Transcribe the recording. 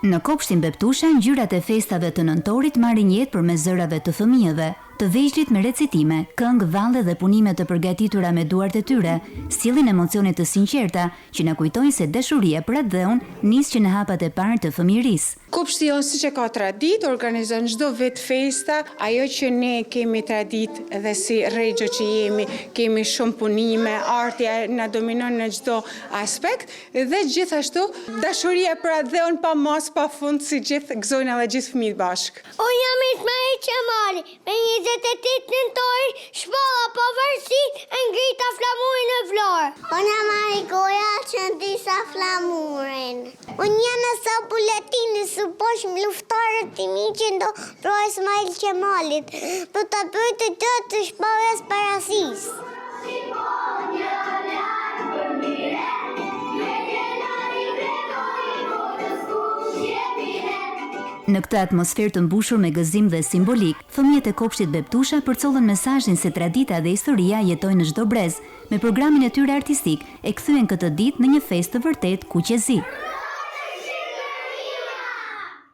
Në kopshtin Beptusha, ngjyrat e festave të nëntorit marrin jetë përmes zërave të fëmijëve, të vegjëlit me recitime, këngë, valle dhe punime të përgatitura me duart e tyre, sillin emocione të sinqerta që na kujtojnë se dashuria për atë dheun nis që në hapat e parë të fëmijërisë. Kopshti jonë siç e ka tradit, organizon çdo vit festa, ajo që ne kemi tradit dhe si rregjo që jemi, kemi shumë punime, artja na dominon në çdo aspekt dhe gjithashtu dashuria për atë dheun pa mos pa fund si gjithë gëzojnë edhe gjithë fëmijët bashkë. Unë jam Ismail Qemali, me 28 nëntori, shpalla pavarësi e ngrita flamurin e Vlorë. Unë jam Arikoja që ndisa flamurin. Unë jam në sa buletini së poshëm luftarët të mi që ndo pro Ismail Qemalit, për të bëjtë të shpallës parasisë. Në këtë atmosferë të mbushur me gëzim dhe simbolik, fëmijët e kopshtit Beptusha përcollën mesazhin se tradita dhe historia jetojnë në çdo brez. Me programin e tyre artistik e kthyen këtë ditë në një festë të vërtet kuqezi.